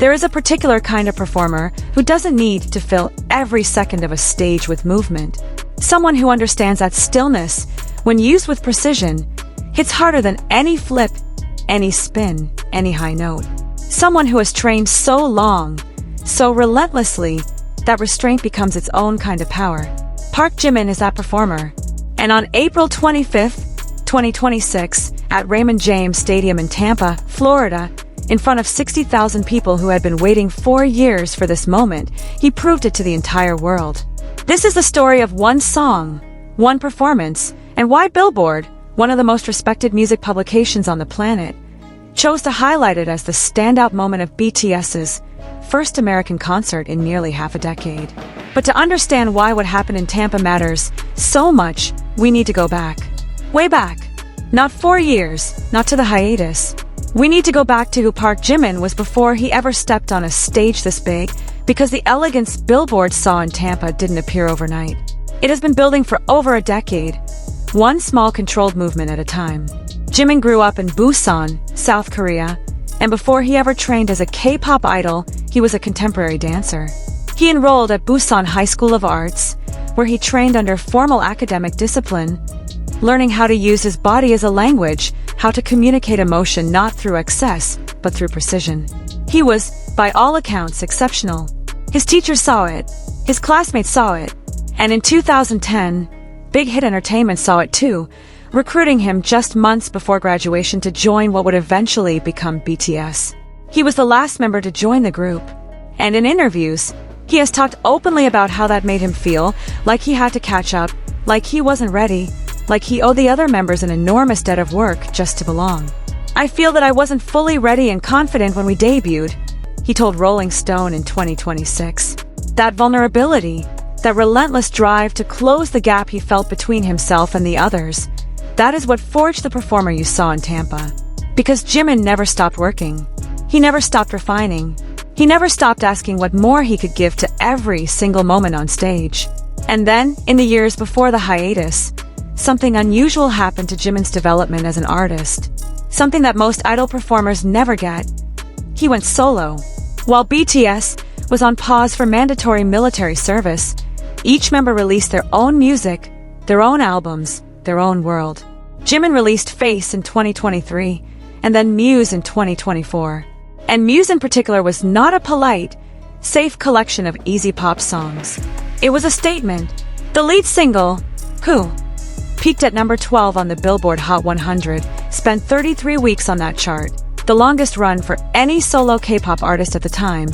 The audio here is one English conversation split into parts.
There is a particular kind of performer who doesn't need to fill every second of a stage with movement. Someone who understands that stillness, when used with precision, hits harder than any flip, any spin, any high note. Someone who has trained so long, so relentlessly, that restraint becomes its own kind of power. ParkJimin is that performer. And on April 25th, 2026, at Raymond James Stadium in Tampa, Florida, in front of 60,000 people who had been waiting 4 years for this moment, he proved it to the entire world. This is the story of one song, one performance, and why Billboard, one of the most respected music publications on the planet, chose to highlight it as the standout moment of BTS's first American concert in nearly half a decade. But to understand why what happened in Tampa matters so much, we need to go back. Way back. Not 4 years, not to the hiatus. We need to go back to who ParkJimin was before he ever stepped on a stage this big, because the elegance Billboard saw in Tampa didn't appear overnight. It has been building for over a decade, one small controlled movement at a time. Jimin grew up in Busan, South Korea, and before he ever trained as a K-pop idol, he was a contemporary dancer. He enrolled at Busan High School of Arts, where he trained under formal academic discipline, learning how to use his body as a language, how to communicate emotion not through excess, but through precision. He was, by all accounts, exceptional. His teachers saw it, his classmates saw it, and in 2010, Big Hit Entertainment saw it too, recruiting him just months before graduation to join what would eventually become BTS. He was the last member to join the group, and in interviews, he has talked openly about how that made him feel, like he had to catch up, like he wasn't ready, like he owed the other members an enormous debt of work just to belong. "I feel that I wasn't fully ready and confident when we debuted," he told Rolling Stone in 2026. That vulnerability, that relentless drive to close the gap he felt between himself and the others, that is what forged the performer you saw in Tampa. Because Jimin never stopped working. He never stopped refining. He never stopped asking what more he could give to every single moment on stage. And then, in the years before the hiatus, something unusual happened to Jimin's development as an artist. Something that most idol performers never get. He went solo. While BTS was on pause for mandatory military service, each member released their own music, their own albums, their own world. Jimin released Face in 2023, and then Muse in 2024. And Muse in particular was not a polite, safe collection of easy pop songs. It was a statement. The lead single, Who, peaked at number 12 on the Billboard Hot 100, spent 33 weeks on that chart, the longest run for any solo K-pop artist at the time,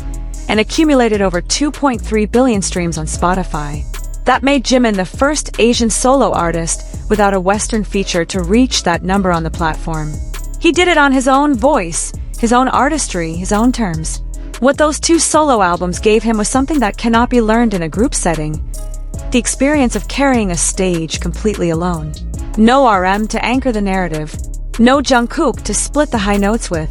and accumulated over 2.3 billion streams on Spotify. That made Jimin the first Asian solo artist without a Western feature to reach that number on the platform. He did it on his own voice, his own artistry, his own terms. What those 2 solo albums gave him was something that cannot be learned in a group setting. The experience of carrying a stage completely alone. No RM to anchor the narrative. No Jungkook to split the high notes with.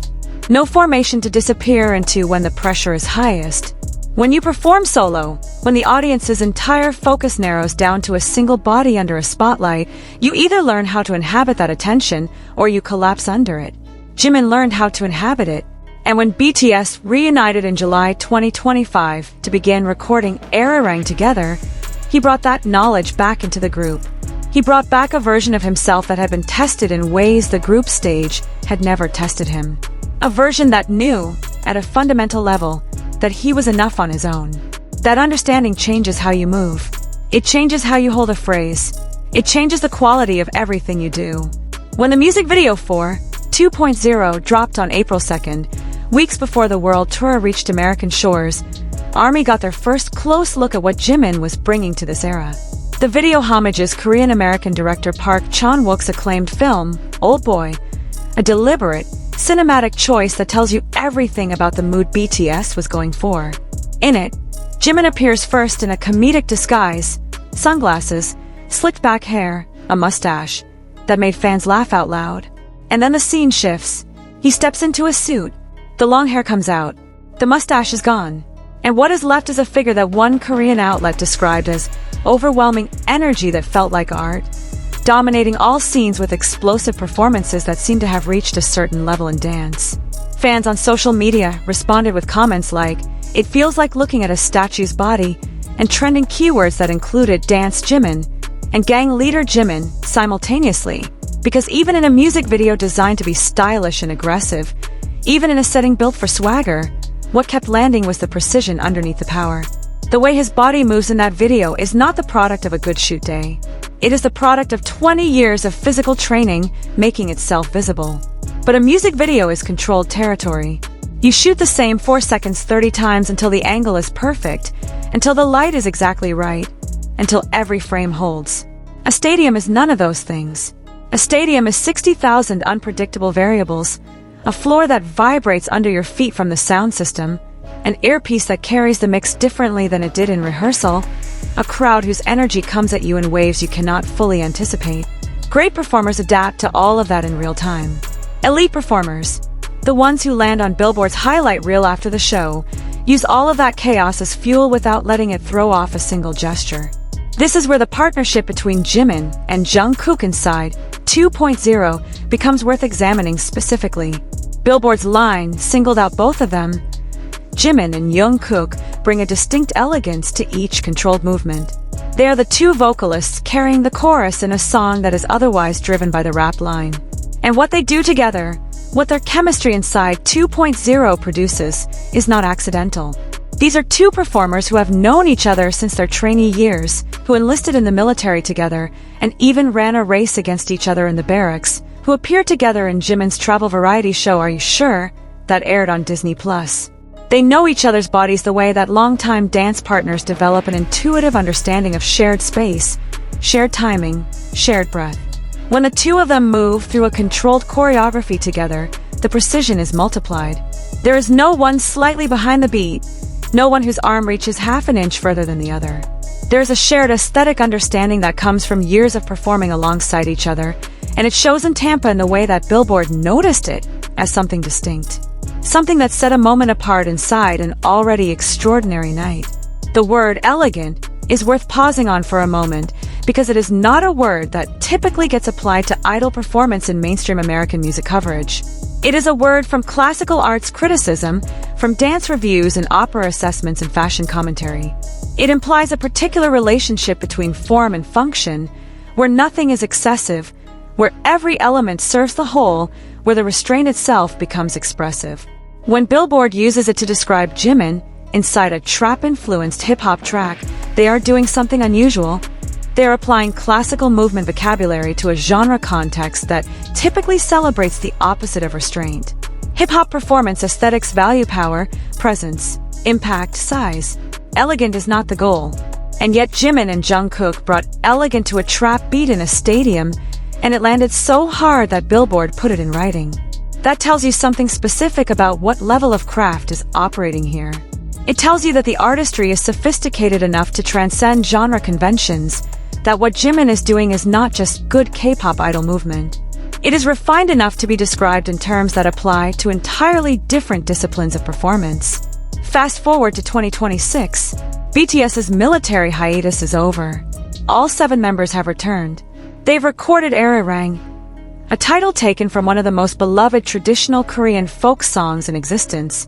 No formation to disappear into when the pressure is highest. When you perform solo, when the audience's entire focus narrows down to a single body under a spotlight, you either learn how to inhabit that attention or you collapse under it. Jimin learned how to inhabit it. And when BTS reunited in July 2025 to begin recording Arirang together, he brought that knowledge back into the group. He brought back a version of himself that had been tested in ways the group stage had never tested him. A version that knew, at a fundamental level, that he was enough on his own. That understanding changes how you move. It changes how you hold a phrase. It changes the quality of everything you do. When the music video for 2.0 dropped on April 2nd, weeks before the world tour reached American shores, ARMY got their first close look at what Jimin was bringing to this era. The video homages Korean-American director Park Chan-wook's acclaimed film, Old Boy, a deliberate, cinematic choice that tells you everything about the mood BTS was going for. In it, Jimin appears first in a comedic disguise, sunglasses, slicked back hair, a mustache, that made fans laugh out loud. And then the scene shifts. He steps into a suit. The long hair comes out. The mustache is gone. And what is left is a figure that one Korean outlet described as overwhelming energy that felt like art, dominating all scenes with explosive performances that seemed to have reached a certain level in dance. Fans on social media responded with comments like, "It feels like looking at a statue's body," and trending keywords that included Dance Jimin and Gang Leader Jimin simultaneously. Because even in a music video designed to be stylish and aggressive, even in a setting built for swagger, what kept landing was the precision underneath the power. The way his body moves in that video is not the product of a good shoot day. It is the product of 20 years of physical training, making itself visible. But a music video is controlled territory. You shoot the same 4 seconds 30 times until the angle is perfect, until the light is exactly right, until every frame holds. A stadium is none of those things. A stadium is 60,000 unpredictable variables, a floor that vibrates under your feet from the sound system, an earpiece that carries the mix differently than it did in rehearsal, a crowd whose energy comes at you in waves you cannot fully anticipate. Great performers adapt to all of that in real time. Elite performers, the ones who land on Billboard's highlight reel after the show, use all of that chaos as fuel without letting it throw off a single gesture. This is where the partnership between Jimin and Jungkook inside 2.0 becomes worth examining specifically. Billboard's line singled out both of them. Jimin and Jungkook bring a distinct elegance to each controlled movement. They are the two vocalists carrying the chorus in a song that is otherwise driven by the rap line. And what they do together, what their chemistry inside 2.0 produces, is not accidental. These are two performers who have known each other since their trainee years, who enlisted in the military together, and even ran a race against each other in the barracks, who appeared together in Jimin's travel variety show Are You Sure? That aired on Disney+. They know each other's bodies the way that longtime dance partners develop an intuitive understanding of shared space, shared timing, shared breath. When the two of them move through a controlled choreography together, the precision is multiplied. There is no one slightly behind the beat, no one whose arm reaches half an inch further than the other. There is a shared aesthetic understanding that comes from years of performing alongside each other, and it shows in Tampa in the way that Billboard noticed it as something distinct. Something that set a moment apart inside an already extraordinary night. The word elegant is worth pausing on for a moment because it is not a word that typically gets applied to idol performance in mainstream American music coverage. It is a word from classical arts criticism, from dance reviews and opera assessments and fashion commentary. It implies a particular relationship between form and function, where nothing is excessive, where every element serves the whole, where the restraint itself becomes expressive. When Billboard uses it to describe Jimin inside a trap-influenced hip-hop track, they are doing something unusual. They are applying classical movement vocabulary to a genre context that typically celebrates the opposite of restraint. Hip-hop performance aesthetics value power, presence, impact, size. Elegant is not the goal. And yet Jimin and Jungkook brought elegant to a trap beat in a stadium, and it landed so hard that Billboard put it in writing. That tells you something specific about what level of craft is operating here. It tells you that the artistry is sophisticated enough to transcend genre conventions, that what Jimin is doing is not just good K-pop idol movement. It is refined enough to be described in terms that apply to entirely different disciplines of performance. Fast forward to 2026, BTS's military hiatus is over. All 7 members have returned. They've recorded Arirang, a title taken from one of the most beloved traditional Korean folk songs in existence,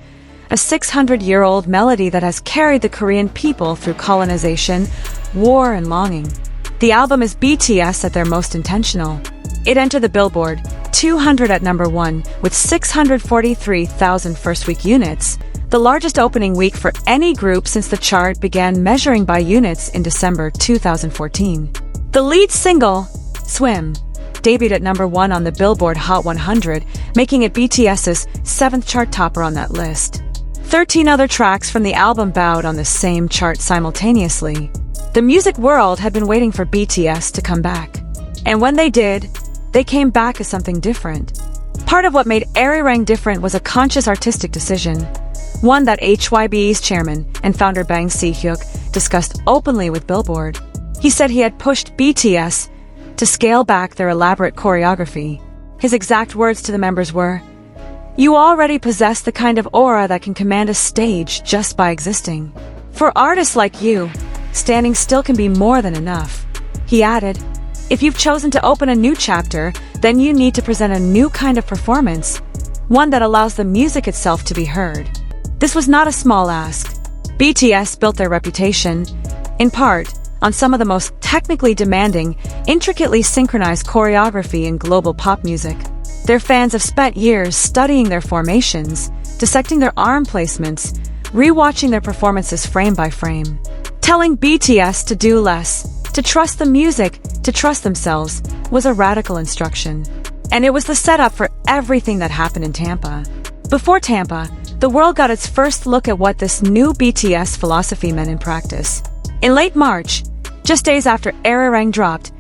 a 600-year-old melody that has carried the Korean people through colonization, war, and longing. The album is BTS at their most intentional. It entered the Billboard 200 at number 1 with 643,000 first-week units, the largest opening week for any group since the chart began measuring by units in December 2014. The lead single, Swim, debuted at number 1 on the Billboard Hot 100, making it BTS's 7th chart topper on that list. 13 other tracks from the album bowed on the same chart simultaneously. The music world had been waiting for BTS to come back. And when they did, they came back as something different. Part of what made Arirang different was a conscious artistic decision, one that HYBE's chairman and founder Bang Si-hyuk discussed openly with Billboard. He said he had pushed BTS to scale back their elaborate choreography. His exact words to the members were, "You already possess the kind of aura that can command a stage just by existing. For artists like you, standing still can be more than enough." He added, "If you've chosen to open a new chapter, then you need to present a new kind of performance, one that allows the music itself to be heard. This was not a small ask. BTS built their reputation, in part, on some of the most technically demanding, intricately synchronized choreography in global pop music. Their fans have spent years studying their formations, dissecting their arm placements, rewatching their performances frame by frame. Telling BTS to do less, to trust the music, to trust themselves, was a radical instruction. And it was the setup for everything that happened in Tampa. Before Tampa, the world got its first look at what this new BTS philosophy meant in practice. In late March, just days after Arirang dropped,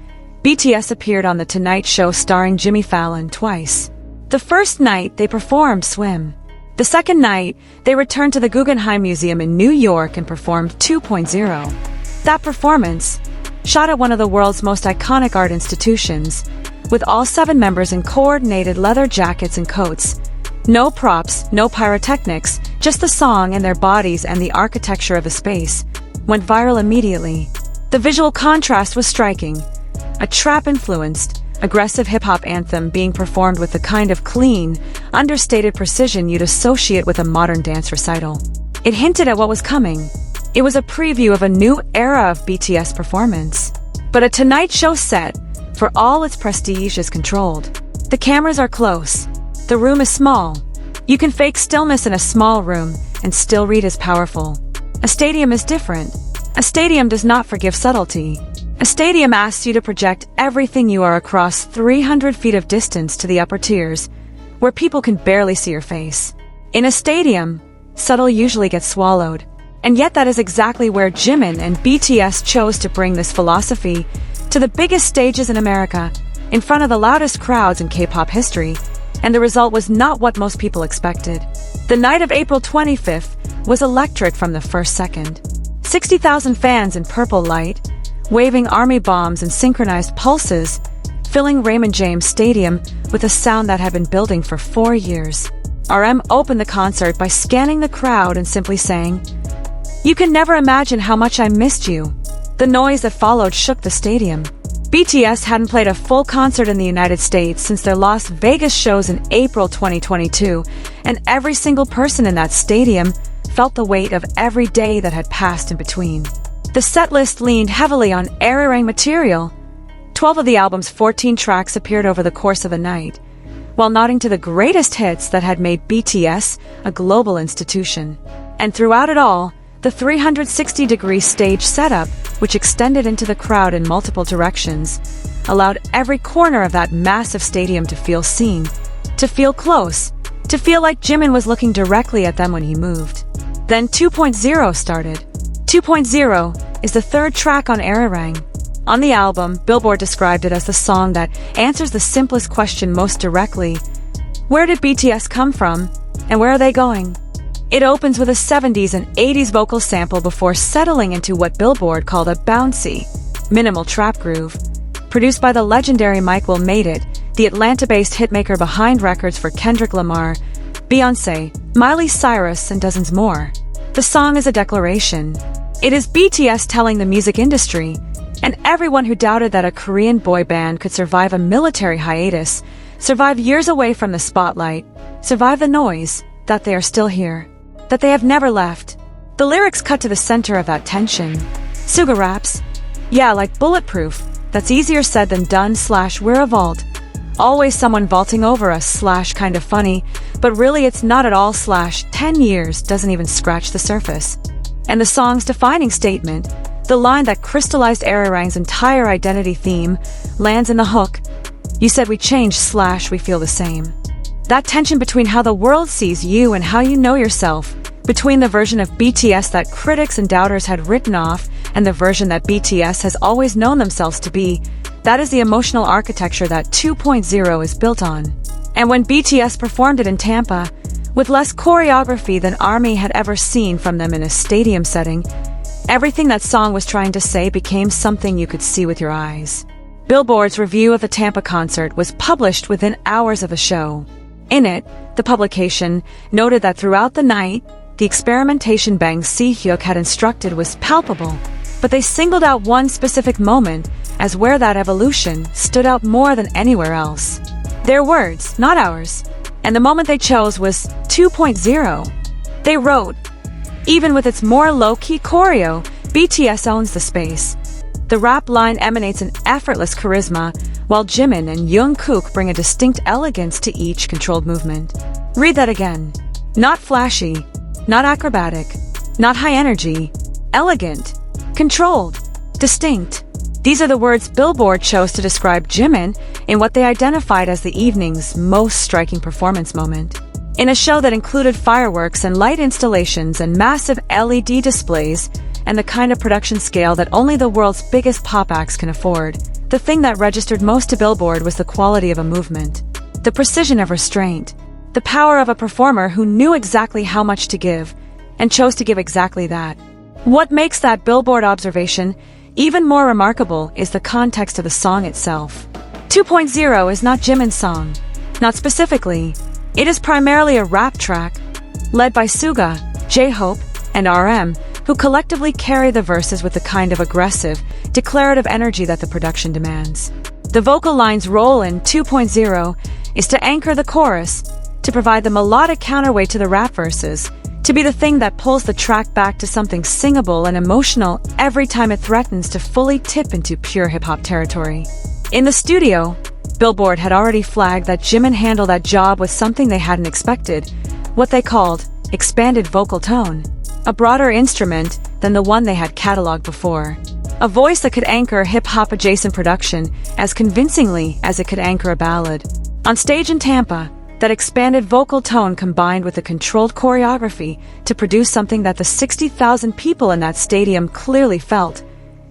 BTS appeared on The Tonight Show starring Jimmy Fallon twice. The first night, they performed Swim. The second night, they returned to the Guggenheim Museum in New York and performed 2.0. That performance, shot at one of the world's most iconic art institutions, with all 7 members in coordinated leather jackets and coats. No props, no pyrotechnics, just the song and their bodies and the architecture of the space, went viral immediately. The visual contrast was striking. A trap-influenced, aggressive hip-hop anthem being performed with the kind of clean, understated precision you'd associate with a modern dance recital. It hinted at what was coming. It was a preview of a new era of BTS performance. But a Tonight Show set, for all its prestige, is controlled. The cameras are close. The room is small. You can fake stillness in a small room and still read as powerful. A stadium is different. A stadium does not forgive subtlety. A stadium asks you to project everything you are across 300 feet of distance to the upper tiers, where people can barely see your face. In a stadium, subtle usually gets swallowed. And yet that is exactly where Jimin and BTS chose to bring this philosophy to the biggest stages in America, in front of the loudest crowds in K-pop history, and the result was not what most people expected. The night of April 25th was electric from the first second. 60,000 fans in purple light, waving army bombs and synchronized pulses, filling Raymond James Stadium with a sound that had been building for 4 years. RM opened the concert by scanning the crowd and simply saying, "You can never imagine how much I missed you." The noise that followed shook the stadium. BTS hadn't played a full concert in the United States since their Las Vegas shows in April 2022, and every single person in that stadium felt the weight of every day that had passed in between. The setlist leaned heavily on Arirang material. 12 of the album's 14 tracks appeared over the course of the night, while nodding to the greatest hits that had made BTS a global institution. And throughout it all, the 360-degree stage setup, which extended into the crowd in multiple directions, allowed every corner of that massive stadium to feel seen, to feel close, to feel like Jimin was looking directly at them when he moved. Then 2.0 started. 2.0 is the third track on Arirang. On the album, Billboard described it as the song that answers the simplest question most directly: where did BTS come from, and where are they going? It opens with a 70s and 80s vocal sample before settling into what Billboard called a bouncy, minimal trap groove. Produced by the legendary Mike Will Made It, the Atlanta-based hitmaker behind records for Kendrick Lamar, Beyoncé, Miley Cyrus, and dozens more. The song is a declaration. It is BTS telling the music industry, and everyone who doubted that a Korean boy band could survive a military hiatus, survive years away from the spotlight, survive the noise, that they are still here, that they have never left. The lyrics cut to the center of that tension. Suga raps, "Yeah, like bulletproof, that's easier said than done / we're a vault. Always someone vaulting over us / kind of funny, but really it's not at all / 10 years doesn't even scratch the surface." And the song's defining statement, the line that crystallized Arirang's entire identity theme, lands in the hook, "You said we changed / we feel the same." That tension between how the world sees you and how you know yourself, between the version of BTS that critics and doubters had written off and the version that BTS has always known themselves to be, that is the emotional architecture that 2.0 is built on. And when BTS performed it in Tampa, with less choreography than ARMY had ever seen from them in a stadium setting, everything that song was trying to say became something you could see with your eyes. Billboard's review of the Tampa concert was published within hours of the show. In it, the publication noted that throughout the night, the experimentation Bang Si-hyuk had instructed was palpable, but they singled out one specific moment as where that evolution stood out more than anywhere else. Their words, not ours. and the moment they chose was 2.0. They wrote, "Even with its more low-key choreo, BTS owns the space." The rap line emanates an effortless charisma, while Jimin and Jungkook bring a distinct elegance to each controlled movement. Read that again. Not flashy, not acrobatic, not high energy, elegant, controlled, distinct. These are the words Billboard chose to describe Jimin in what they identified as the evening's most striking performance moment. In a show that included fireworks and light installations and massive LED displays, and the kind of production scale that only the world's biggest pop acts can afford, the thing that registered most to Billboard was the quality of a movement, the precision of restraint, the power of a performer who knew exactly how much to give, and chose to give exactly that. What makes that Billboard observation even more remarkable is the context of the song itself. 2.0 is not Jimin's song. Not specifically. It is primarily a rap track, led by Suga, J-Hope, and RM, who collectively carry the verses with the kind of aggressive, declarative energy that the production demands. The vocal line's role in 2.0 is to anchor the chorus, to provide the melodic counterweight to the rap verses, to be the thing that pulls the track back to something singable and emotional every time it threatens to fully tip into pure hip-hop territory. In the studio, Billboard had already flagged that Jimin handled that job with something they hadn't expected, what they called expanded vocal tone, a broader instrument than the one they had cataloged before. A voice that could anchor hip-hop adjacent production as convincingly as it could anchor a ballad. On stage in Tampa, that expanded vocal tone combined with a controlled choreography to produce something that the 60,000 people in that stadium clearly felt.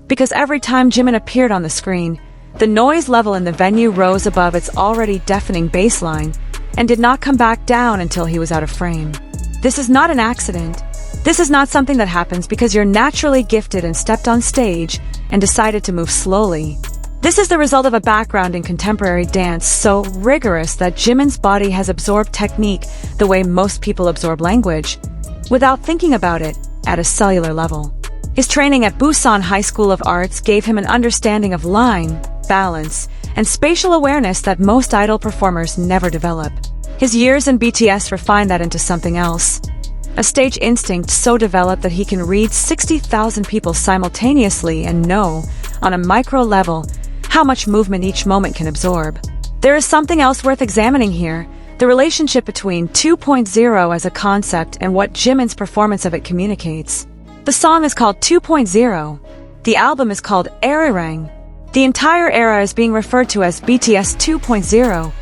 Because every time Jimin appeared on the screen, the noise level in the venue rose above its already deafening bass line and did not come back down until he was out of frame. This is not an accident. This is not something that happens because you're naturally gifted and stepped on stage and decided to move slowly. This is the result of a background in contemporary dance so rigorous that Jimin's body has absorbed technique the way most people absorb language, without thinking about it at a cellular level. His training at Busan High School of Arts gave him an understanding of line, balance, and spatial awareness that most idol performers never develop. His years in BTS refined that into something else. A stage instinct so developed that he can read 60,000 people simultaneously and know, on a micro level, how much movement each moment can absorb. There is something else worth examining here, the relationship between 2.0 as a concept and what Jimin's performance of it communicates. The song is called 2.0. The album is called Arirang. The entire era is being referred to as BTS 2.0.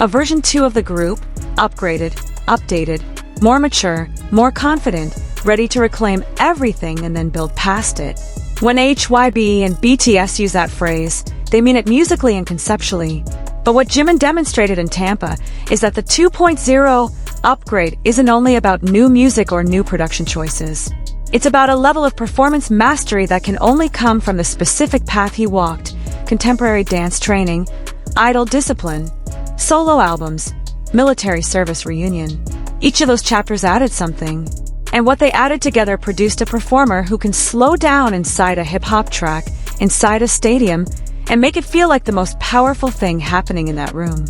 A version 2 of the group, upgraded, updated, more mature, more confident, ready to reclaim everything and then build past it. When HYB and BTS use that phrase, they mean it musically and conceptually. But what Jimin demonstrated in Tampa is that the 2.0 upgrade isn't only about new music or new production choices. It's about a level of performance mastery that can only come from the specific path he walked: contemporary dance training, idol discipline, solo albums, military service reunion. Each of those chapters added something, and what they added together produced a performer who can slow down inside a hip-hop track, inside a stadium, and make it feel like the most powerful thing happening in that room.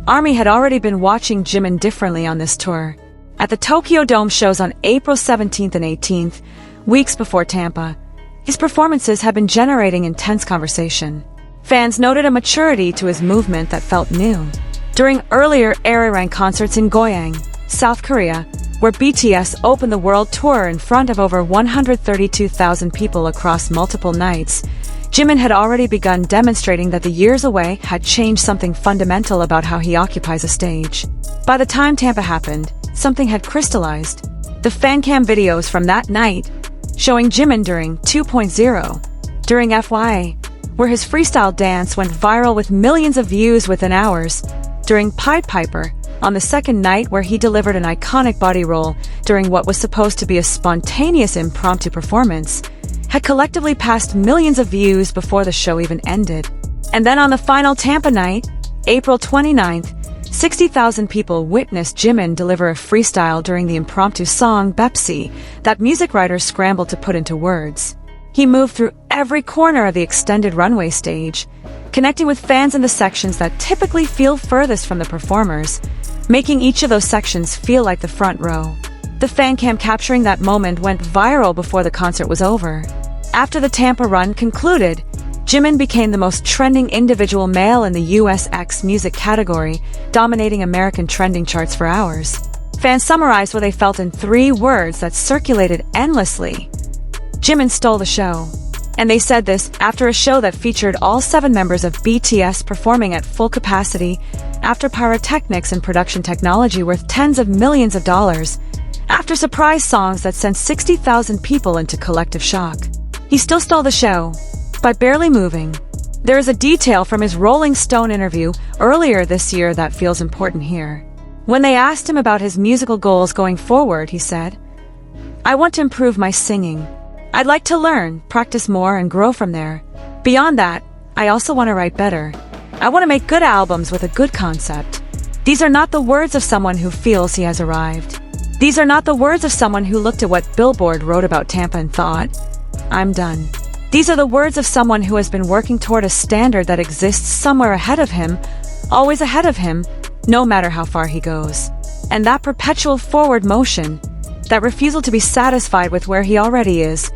ARMY had already been watching Jimin differently on this tour. At the Tokyo Dome shows on April 17th and 18th, weeks before Tampa, his performances had been generating intense conversation. Fans noted a maturity to his movement that felt new. During earlier Arirang concerts in Goyang, South Korea, where BTS opened the world tour in front of over 132,000 people across multiple nights, Jimin had already begun demonstrating that the years away had changed something fundamental about how he occupies a stage. By the time Tampa happened, something had crystallized. The fancam videos from that night, showing Jimin during 2.0, during FYA, where his freestyle dance went viral with millions of views within hours, during Pied Piper, on the second night where he delivered an iconic body roll during what was supposed to be a spontaneous impromptu performance, had collectively passed millions of views before the show even ended. And then on the final Tampa night, April 29th, 60,000 people witnessed Jimin deliver a freestyle during the impromptu song Bepsi that music writers scrambled to put into words. He moved through every corner of the extended runway stage, connecting with fans in the sections that typically feel furthest from the performers, making each of those sections feel like the front row. The fan cam capturing that moment went viral before the concert was over. After the Tampa run concluded, Jimin became the most trending individual male in the US X music category, dominating American trending charts for hours. Fans summarized what they felt in 3 words that circulated endlessly. Jimin stole the show. And they said this after a show that featured all 7 members of BTS performing at full capacity, after pyrotechnics and production technology worth tens of millions of dollars, after surprise songs that sent 60,000 people into collective shock. He still stole the show by barely moving. There is a detail from his Rolling Stone interview earlier this year that feels important here. When they asked him about his musical goals going forward, he said, "I want to improve my singing. I'd like to learn, practice more, and grow from there. Beyond that, I also want to write better. I want to make good albums with a good concept." These are not the words of someone who feels he has arrived. These are not the words of someone who looked at what Billboard wrote about Tampa and thought, "I'm done." These are the words of someone who has been working toward a standard that exists somewhere ahead of him, always ahead of him, no matter how far he goes. And that perpetual forward motion, that refusal to be satisfied with where he already is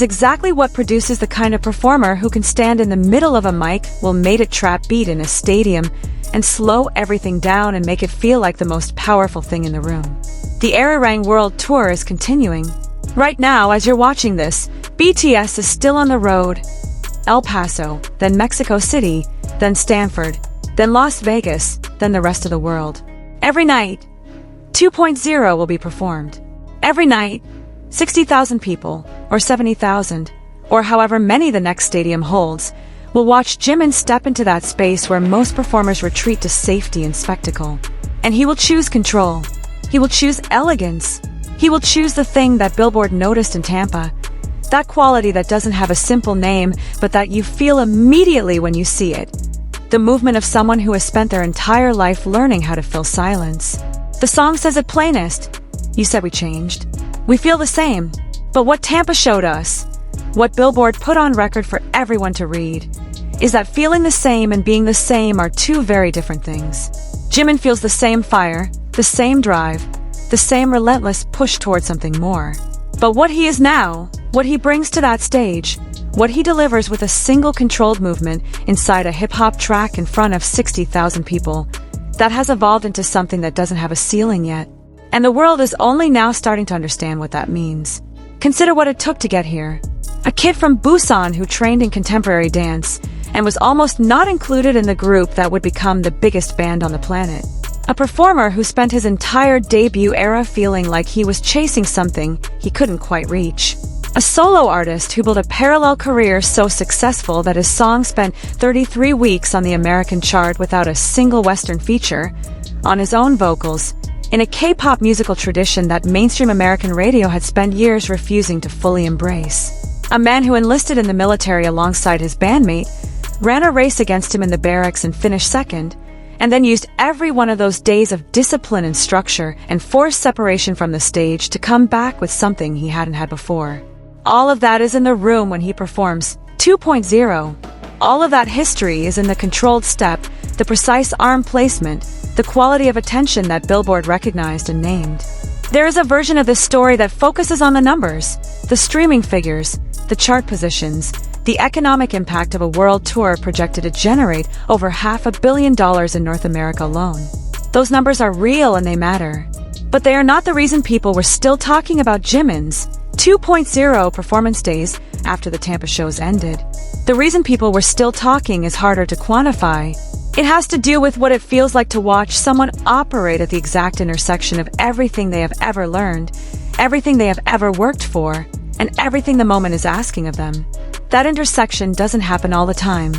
exactly what produces the kind of performer who can stand in the middle of a mic while made it trap beat in a stadium and slow everything down and make it feel like the most powerful thing in the room. The Arirang World Tour is continuing. Right now, as you're watching this, BTS is still on the road. El Paso, then Mexico City, then Stanford, then Las Vegas, then the rest of the world. Every night, 2.0 will be performed. Every night, 60,000 people, or 70,000, or however many the next stadium holds, will watch Jimin step into that space where most performers retreat to safety and spectacle. And he will choose control. He will choose elegance. He will choose the thing that Billboard noticed in Tampa. That quality that doesn't have a simple name, but that you feel immediately when you see it. The movement of someone who has spent their entire life learning how to fill silence. The song says it plainest. You said we changed. We feel the same. But what Tampa showed us, what Billboard put on record for everyone to read, is that feeling the same and being the same are 2 very different things. Jimin feels the same fire, the same drive, the same relentless push toward something more. But what he is now, what he brings to that stage, what he delivers with a single controlled movement inside a hip-hop track in front of 60,000 people, that has evolved into something that doesn't have a ceiling yet. And the world is only now starting to understand what that means. Consider what it took to get here. A kid from Busan who trained in contemporary dance and was almost not included in the group that would become the biggest band on the planet. A performer who spent his entire debut era feeling like he was chasing something he couldn't quite reach. A solo artist who built a parallel career so successful that his song spent 33 weeks on the American chart without a single Western feature, on his own vocals, in a K-pop musical tradition that mainstream American radio had spent years refusing to fully embrace. A man who enlisted in the military alongside his bandmate, ran a race against him in the barracks and finished second, and then used every one of those days of discipline and structure and forced separation from the stage to come back with something he hadn't had before. All of that is in the room when he performs 2.0. All of that history is in the controlled step, the precise arm placement, the quality of attention that Billboard recognized and named. There is a version of this story that focuses on the numbers, the streaming figures, the chart positions, the economic impact of a world tour projected to generate over $500 million in North America alone. Those numbers are real and they matter. But they are not the reason people were still talking about Jimin's 2.0 performance days after the Tampa shows ended. The reason people were still talking is harder to quantify. It has to do with what it feels like to watch someone operate at the exact intersection of everything they have ever learned, everything they have ever worked for, and everything the moment is asking of them. That intersection doesn't happen all the time.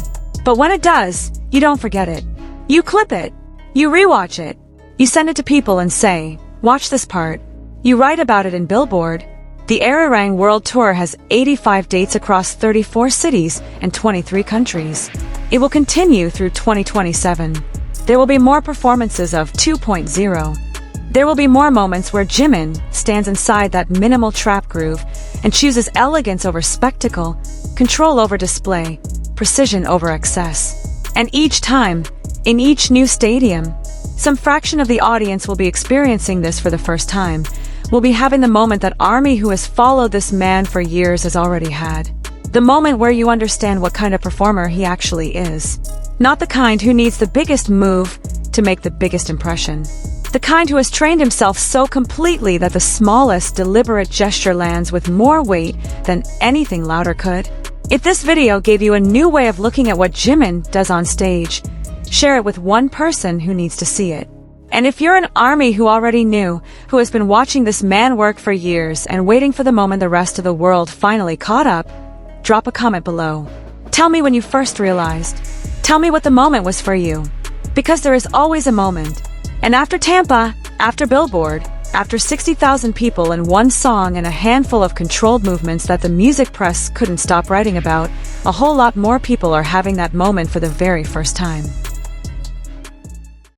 But when it does, you don't forget it. You clip it. You rewatch it. You send it to people and say, watch this part. You write about it in Billboard. The Arirang World Tour has 85 dates across 34 cities and 23 countries. It will continue through 2027. There will be more performances of 2.0. There will be more moments where Jimin stands inside that minimal trap groove and chooses elegance over spectacle, control over display, precision over excess. And each time, in each new stadium, Some fraction of the audience will be experiencing this for the first time, will be having the moment that ARMY who has followed this man for years has already had. The moment where you understand what kind of performer he actually is. Not the kind who needs the biggest move to make the biggest impression. The kind who has trained himself so completely that the smallest deliberate gesture lands with more weight than anything louder could. If this video gave you a new way of looking at what Jimin does on stage, share it with one person who needs to see it. And if you're an ARMY who already knew, who has been watching this man work for years and waiting for the moment the rest of the world finally caught up, drop a comment below. Tell me when you first realized. Tell me what the moment was for you. Because there is always a moment. And after Tampa, after Billboard, after 60,000 people and one song and a handful of controlled movements that the music press couldn't stop writing about, a whole lot more people are having that moment for the very first time.